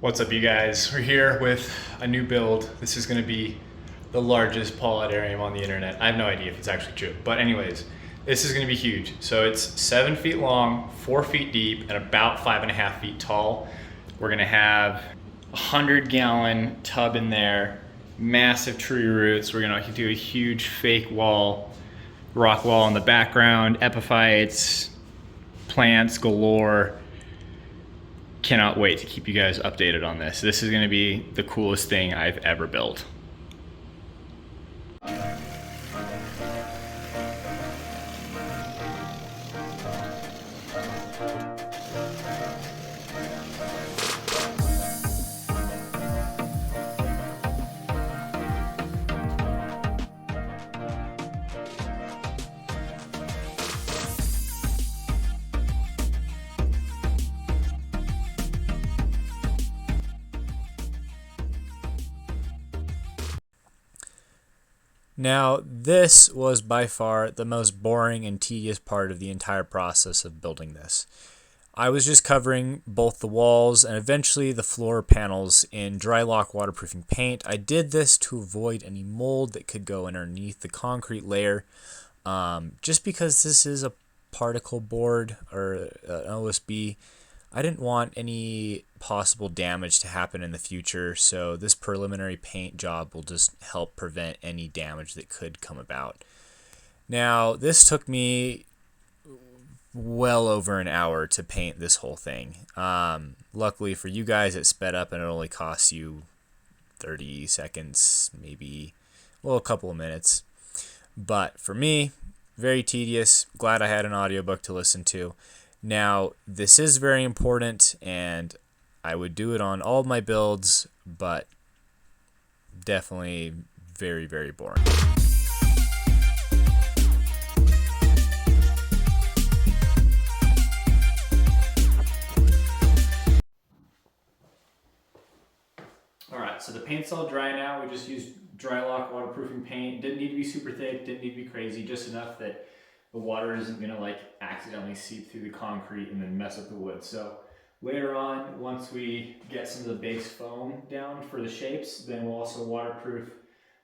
What's up, you guys? We're here with a new build. This is going to be the largest paludarium on the internet. I have no idea if it's actually true, but anyways, this is going to be huge. So it's 7 feet long, 4 feet deep, and about 5.5 feet tall. We're going to have a 100-gallon tub in there, massive tree roots. We're going to do a huge fake wall, rock wall in the background, epiphytes, plants galore. Cannot wait to keep you guys updated on this. This is going to be the coolest thing I've ever built. Now, this was by far the most boring and tedious part of the entire process of building this. I was just covering both the walls and eventually the floor panels in Drylock waterproofing paint. I did this to avoid any mold that could go underneath the concrete layer, just because this is a particle board or an OSB. I didn't want any possible damage to happen in the future, so this preliminary paint job will just help prevent any damage that could come about. Now, this took me well over an hour to paint this whole thing. Luckily for you guys, it sped up and it only costs you 30 seconds, maybe, well, a couple of minutes. But for me, very tedious. Glad I had an audiobook to listen to. Now, this is very important, and I would do it on all of my builds, but definitely very, very boring. Alright, so the paint's all dry now. We just used Drylock waterproofing paint. Didn't need to be super thick, didn't need to be crazy, just enough that the water isn't going to like accidentally seep through the concrete and then mess up the wood. So later on, once we get some of the base foam down for the shapes, then we'll also waterproof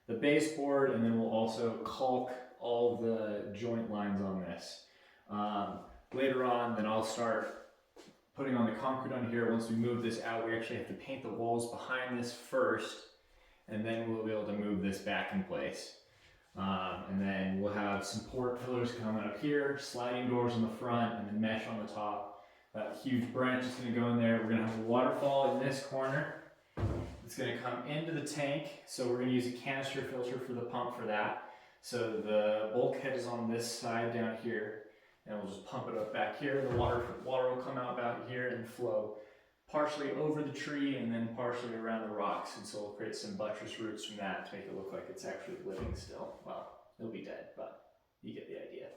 the baseboard, and then we'll also caulk all the joint lines on this. Later on, then I'll start putting on the concrete on here. Once we move this out, we actually have to paint the walls behind this first, and then we'll be able to move this back in place. And then we'll have some port pillars coming up here, sliding doors in the front, and then mesh on the top. That huge branch is going to go in there. We're going to have a waterfall in this corner. It's going to come into the tank, so we're going to use a canister filter for the pump for that. So the bulkhead is on this side down here, and we'll just pump it up back here. The water will come out back here and flow partially over the tree and then partially around the rocks, and so we'll create some buttress roots from that to make it look like it's actually living still. Well, it'll be dead, but you get the idea.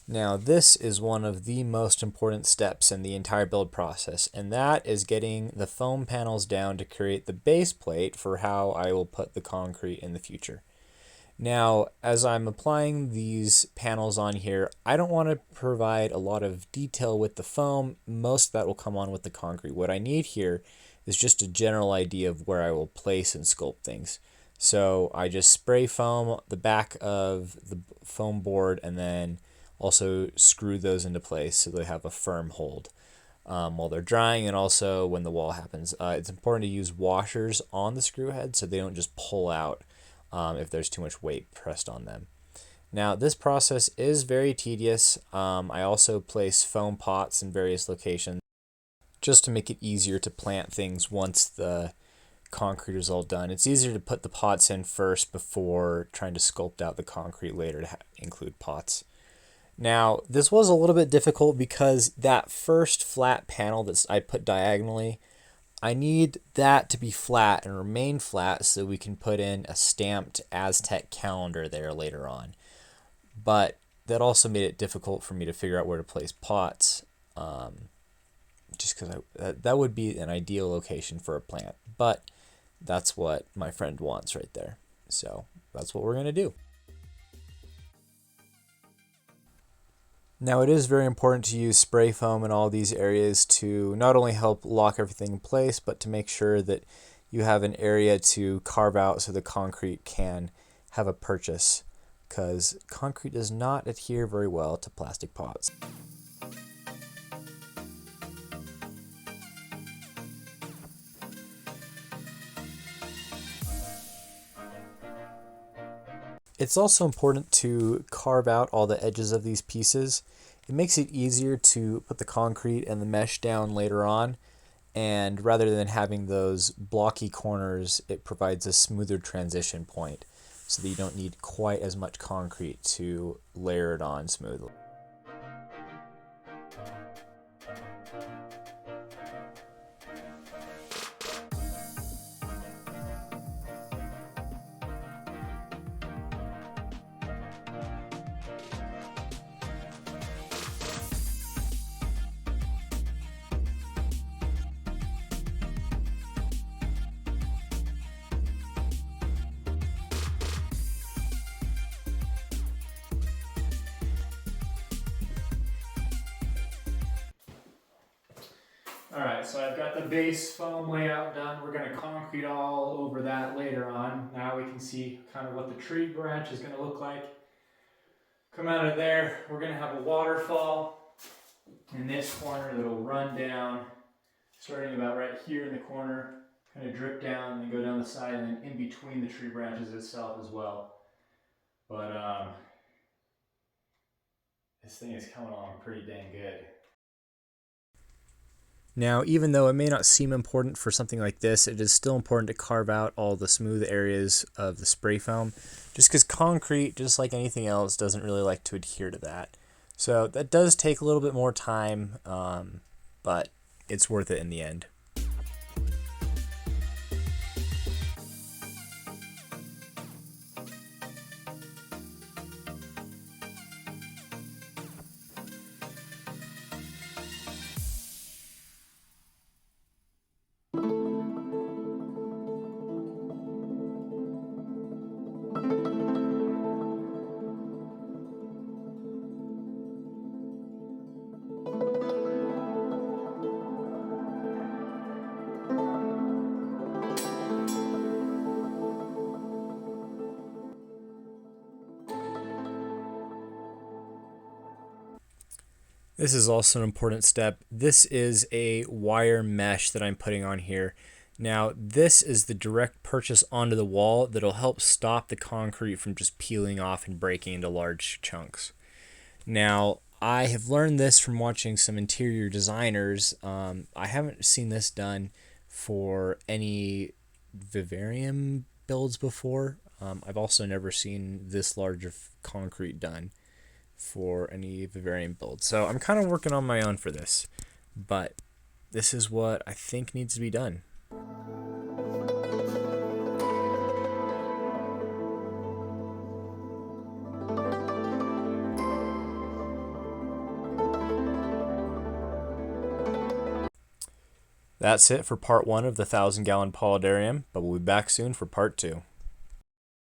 Now, this is one of the most important steps in the entire build process, and that is getting the foam panels down to create the base plate for how I will put the concrete in the future. Now, as I'm applying these panels on here, I don't want to provide a lot of detail with the foam. Most of that will come on with the concrete. What I need here is just a general idea of where I will place and sculpt things. So I just spray foam the back of the foam board and then also screw those into place so they have a firm hold while they're drying, and also when the wall happens. It's important to use washers on the screw head so they don't just pull out if there's too much weight pressed on them. Now, this process is very tedious. I also place foam pots in various locations just to make it easier to plant things once the concrete is all done. It's easier to put the pots in first before trying to sculpt out the concrete later to include pots. Now, this was a little bit difficult because that first flat panel that I put diagonally, I need that to be flat and remain flat so we can put in a stamped Aztec calendar there later on. But that also made it difficult for me to figure out where to place pots, just because that would be an ideal location for a plant. But that's what my friend wants right there. So that's what we're going to do. Now it is very important to use spray foam in all these areas to not only help lock everything in place, but to make sure that you have an area to carve out so the concrete can have a purchase, because concrete does not adhere very well to plastic pots. It's also important to carve out all the edges of these pieces. It makes it easier to put the concrete and the mesh down later on, and rather than having those blocky corners, it provides a smoother transition point so that you don't need quite as much concrete to layer it on smoothly. Alright, so I've got the base foam layout done. We're going to concrete all over that later on. Now we can see kind of what the tree branch is going to look like. Come out of there, we're going to have a waterfall in this corner that'll run down, starting about right here in the corner, kind of drip down and go down the side and then in between the tree branches itself as well. But this thing is coming along pretty dang good. Now, even though it may not seem important for something like this, it is still important to carve out all the smooth areas of the spray foam, just because concrete, just like anything else, doesn't really like to adhere to that. So that does take a little bit more time, but it's worth it in the end. This is also an important step. This is a wire mesh that I'm putting on here. Now, this is the direct purchase onto the wall that'll help stop the concrete from just peeling off and breaking into large chunks. Now, I have learned this from watching some interior designers. I haven't seen this done for any vivarium builds before. I've also never seen this large of concrete done for any vivarium build. So I'm kind of working on my own for this, but this is what I think needs to be done. That's it for part 1 of the 1,000-gallon paludarium, but we'll be back soon for part 2.